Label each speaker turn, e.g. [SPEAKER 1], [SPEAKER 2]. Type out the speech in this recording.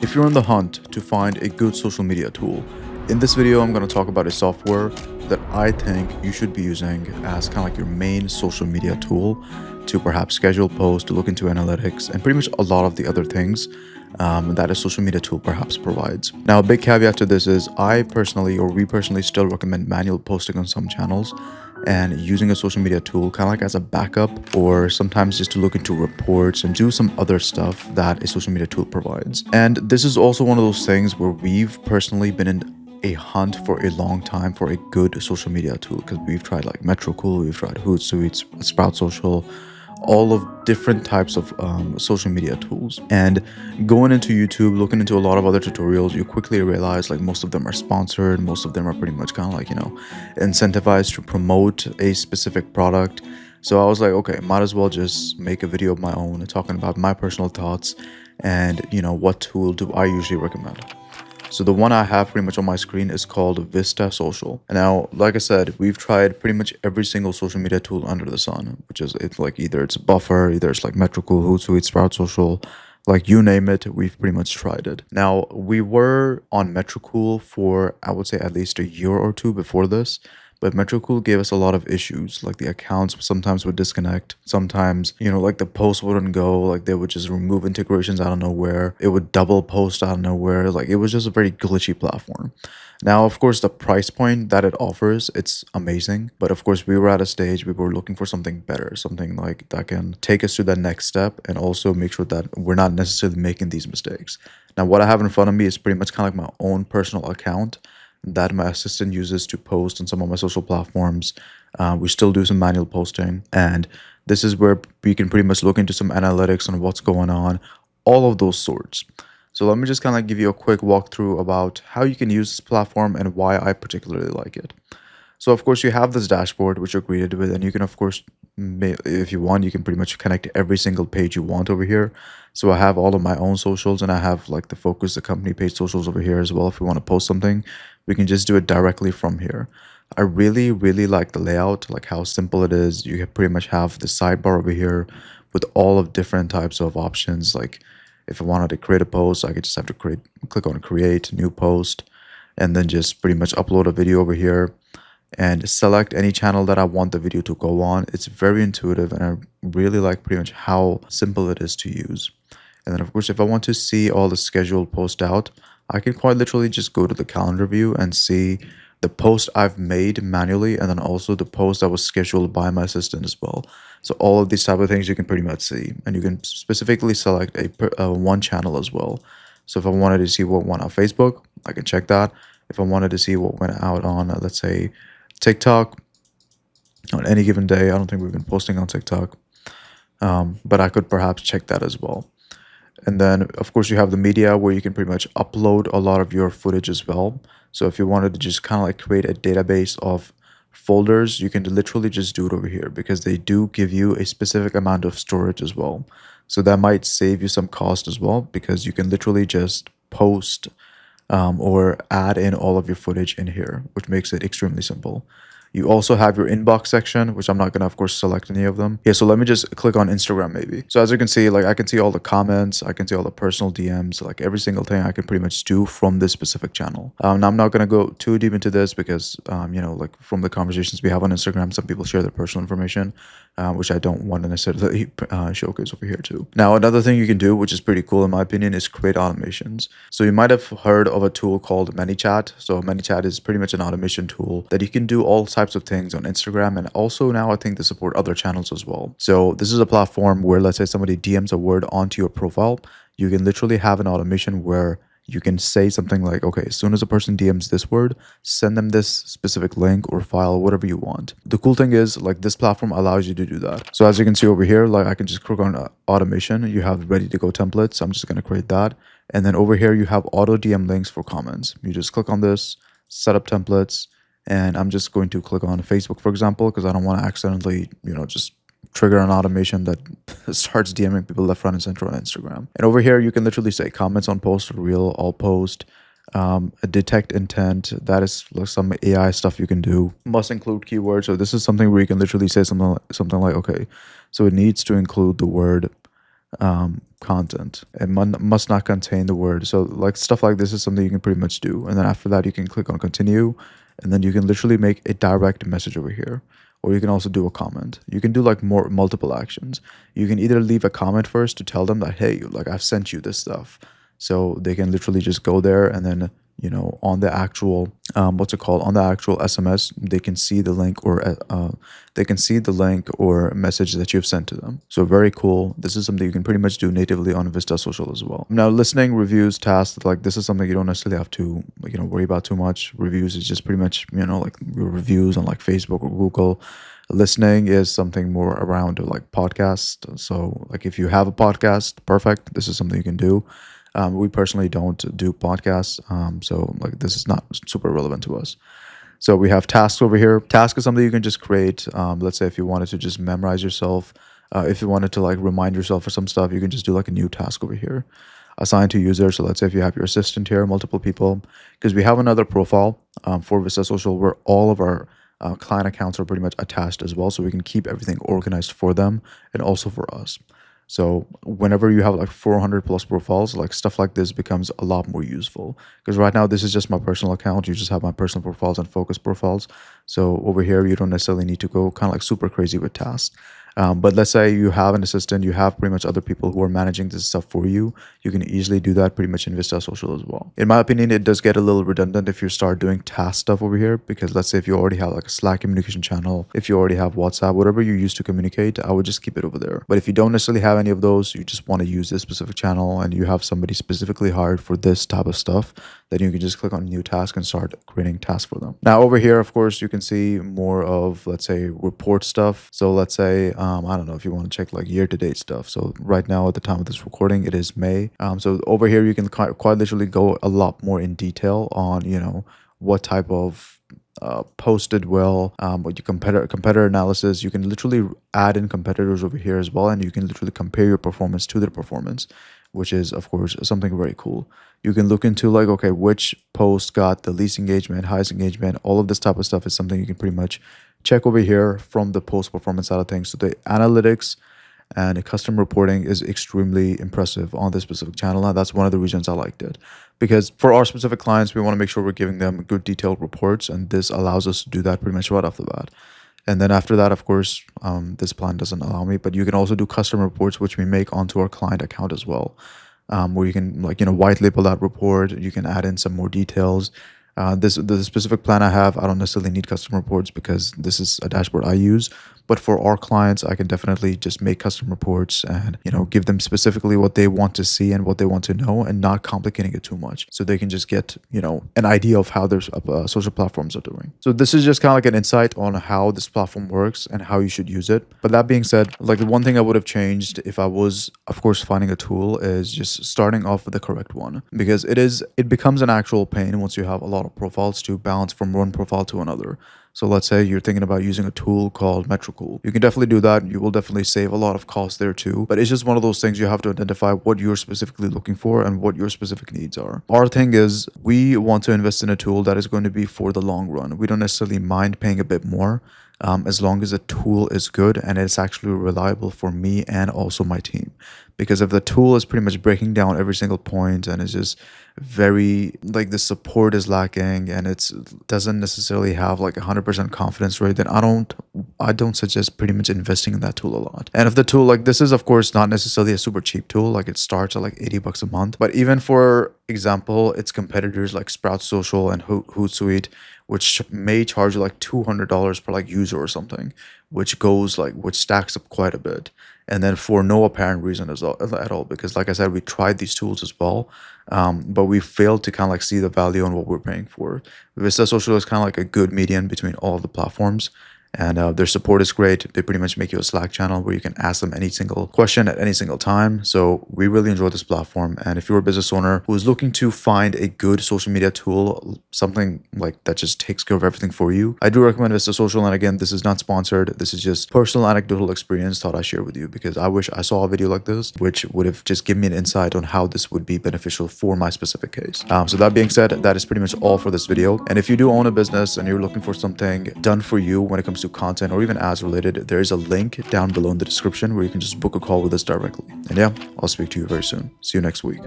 [SPEAKER 1] If you're on the hunt to find a good social media tool, in this video I'm going to talk about a software that I think you should be using as kind of like your main social media tool to perhaps schedule posts, to look into analytics, and pretty much a lot of the other things that a social media tool perhaps provides. Now, a big caveat to this is we personally still recommend manual posting on some channels and using a social media tool kind of like as a backup, or sometimes just to look into reports and do some other stuff that a social media tool provides. And this is also one of those things where we've personally been in a hunt for a long time for a good social media tool, because we've tried like Metricool, we've tried Hootsuite, Sprout Social, all of different types of social media tools. And going into YouTube, looking into a lot of other tutorials, you quickly realize like most of them are sponsored, most of them are pretty much kind of like, incentivized to promote a specific product. So I was like, okay, might as well just make a video of my own talking about my personal thoughts and what tool do I usually recommend. So the one I have pretty much on my screen is called Vista Social. And now, like I said, we've tried pretty much every single social media tool under the sun, which is it's like either it's Buffer, either it's like Metricool, Hootsuite, Sprout Social, like you name it, we've pretty much tried it. Now, we were on Metricool for, I would say, at least a year or two before this. But Metricool gave us a lot of issues, like the accounts sometimes would disconnect. Sometimes, like the posts wouldn't go, like they would just remove integrations out of nowhere. It would double post out of nowhere. Like it was just a very glitchy platform. Now, of course, the price point that it offers, it's amazing. But of course, we were at a stage we were looking for something better, something like that can take us to that next step and also make sure that we're not necessarily making these mistakes. Now, what I have in front of me is pretty much kind of like my own personal account that my assistant uses to post on some of my social platforms. We still do some manual posting, and this is where we can pretty much look into some analytics on what's going on, all of those sorts. So let me just kind of give you a quick walkthrough about how you can use this platform and why I particularly like it. So of course you have this dashboard which you're greeted with, and you can of course, if you want, you can pretty much connect every single page you want over here. So I have all of my own socials, and I have like the focus, the company page socials over here as well. If we want to post something, we can just do it directly from here. I really, really like the layout, like how simple it is. You pretty much have the sidebar over here with all of different types of options. Like if I wanted to create a post, I could just have to click on create new post, and then just pretty much upload a video over here and select any channel that I want the video to go on. It's very intuitive, and I really like pretty much how simple it is to use. And then of course, if I want to see all the scheduled posts out, I can quite literally just go to the calendar view and see the post I've made manually, and then also the post that was scheduled by my assistant as well. So all of these type of things you can pretty much see, and you can specifically select a one channel as well. So if I wanted to see what went on Facebook, I can check that. If I wanted to see what went out on, let's say, TikTok on any given day, I don't think we've been posting on TikTok, but I could perhaps check that as well. And then, of course, you have the media where you can pretty much upload a lot of your footage as well. So if you wanted to just kind of like create a database of folders, you can literally just do it over here, because they do give you a specific amount of storage as well. So that might save you some cost as well, because you can literally just post or add in all of your footage in here, which makes it extremely simple. You also have your inbox section, which I'm not going to, of course, select any of them. Yeah, so let me just click on Instagram maybe. So as you can see, like I can see all the comments, I can see all the personal DMs, like every single thing I can pretty much do from this specific channel. Now I'm not going to go too deep into this because, like from the conversations we have on Instagram, some people share their personal information, which I don't want to necessarily showcase over here too. Now, another thing you can do, which is pretty cool in my opinion, is create automations. So you might have heard of a tool called ManyChat. So ManyChat is pretty much an automation tool that you can do all types of things on Instagram, and also now I think they support other channels as well. So this is a platform where, let's say somebody DMs a word onto your profile, you can literally have an automation where you can say something like, okay, as soon as a person DMs this word, send them this specific link or file, whatever you want. The cool thing is, like, this platform allows you to do that. So as you can see over here, like I can just click on automation. You have ready to go templates. I'm just going to create that. And then over here, you have auto DM links for comments. You just click on this, set up templates, and I'm just going to click on Facebook, for example, because I don't want to accidentally, just trigger an automation that starts DMing people left, right, and center on Instagram. And over here, you can literally say comments on post, reel, all post, detect intent. That is like some AI stuff you can do. Must include keywords. So this is something where you can literally say something like, okay, so it needs to include the word content. It must not contain the word. So like stuff like this is something you can pretty much do. And then after that, you can click on continue, and then you can literally make a direct message over here. Or you can also do a comment. You can do like multiple actions. You can either leave a comment first to tell them that, hey, like I've sent you this stuff. So they can literally just go there, and then, you know, on the actual, what's it called? On the actual SMS, they can see the link, or they can see the link or message that you've sent to them. So very cool. This is something you can pretty much do natively on Vista Social as well. Now, listening, reviews, tasks, like this is something you don't necessarily have to, like, you know, worry about too much. Reviews is just pretty much, you know, like your reviews on like Facebook or Google. Listening is something more around like podcast. So like if you have a podcast, perfect. This is something you can do. We personally don't do podcasts, so like this is not super relevant to us. So we have tasks over here. Task is something you can just create. Let's say if you wanted to just memorize yourself, if you wanted to like remind yourself for some stuff, you can just do like a new task over here. Assign to user. So let's say if you have your assistant here, multiple people, because we have another profile for Vista Social where all of our client accounts are pretty much attached as well, so we can keep everything organized for them and also for us. So whenever you have like 400 plus profiles, like stuff like this becomes a lot more useful, because right now this is just my personal account. You just have my personal profiles and focus profiles. So over here, you don't necessarily need to go kind of like super crazy with tasks. But let's say you have an assistant, you have pretty much other people who are managing this stuff for you. You can easily do that pretty much in Vista Social as well. In my opinion, it does get a little redundant if you start doing task stuff over here, because let's say if you already have like a Slack communication channel, if you already have WhatsApp, whatever you use to communicate, I would just keep it over there. But if you don't necessarily have any of those, you just want to use this specific channel and you have somebody specifically hired for this type of stuff, then you can just click on new task and start creating tasks for them. Now over here, of course, you can see more of, let's say, report stuff. So let's say, I don't know if you want to check like year-to-date stuff. So right now at the time of this recording, it is May. So over here, you can quite literally go a lot more in detail on, you know, what type of post did well, what your competitor analysis. You can literally add in competitors over here as well, and you can literally compare your performance to their performance, which is of course something very cool. You can look into like, okay, which post got the least engagement, highest engagement. All of this type of stuff is something you can pretty much check over here from the post performance side of things. So the analytics and custom reporting is extremely impressive on this specific channel, and that's one of the reasons I liked it, because for our specific clients, we want to make sure we're giving them good detailed reports, and this allows us to do that pretty much right off the bat. And then after that, of course, this plan doesn't allow me, but you can also do custom reports, which we make onto our client account as well, where you can, like, you know, white label that report. You can add in some more details. The specific plan I have, I don't necessarily need custom reports because this is a dashboard I use. But for our clients, I can definitely just make custom reports and, you know, give them specifically what they want to see and what they want to know, and not complicating it too much, so they can just get, you know, an idea of how their social platforms are doing. So this is just kind of like an insight on how this platform works and how you should use it. But that being said, like the one thing I would have changed if I was, of course, finding a tool is just starting off with the correct one, because it becomes an actual pain once you have a lot of profiles to bounce from one profile to another. So let's say you're thinking about using a tool called Metricool. You can definitely do that. You will definitely save a lot of costs there too. But it's just one of those things you have to identify what you're specifically looking for and what your specific needs are. Our thing is we want to invest in a tool that is going to be for the long run. We don't necessarily mind paying a bit more, as long as the tool is good and it's actually reliable for me and also my team. Because if the tool is pretty much breaking down every single point and it's just very, like, the support is lacking and it doesn't necessarily have like 100% confidence rate, then I don't suggest pretty much investing in that tool a lot. And if the tool, like, this is of course not necessarily a super cheap tool, like it starts at like $80 a month, but even for example, its competitors like Sprout Social and Hootsuite, which may charge you like $200 per like user or something, which stacks up quite a bit. And then for no apparent reason at all, because like I said, we tried these tools as well, but we failed to kind of like see the value on what we're paying for. Vista Social is kind of like a good median between all of the platforms. And their support is great. They pretty much make you a Slack channel where you can ask them any single question at any single time. So we really enjoy this platform. And if you're a business owner who is looking to find a good social media tool, something like that just takes care of everything for you, I do recommend Vista Social. And again, this is not sponsored. This is just personal anecdotal experience thought I share with you, because I wish I saw a video like this, which would have just given me an insight on how this would be beneficial for my specific case. So that being said, that is pretty much all for this video. And if you do own a business and you're looking for something done for you when it comes to to content or even ads related, there is a link down below in the description where you can just book a call with us directly. And yeah, I'll speak to you very soon. See you next week.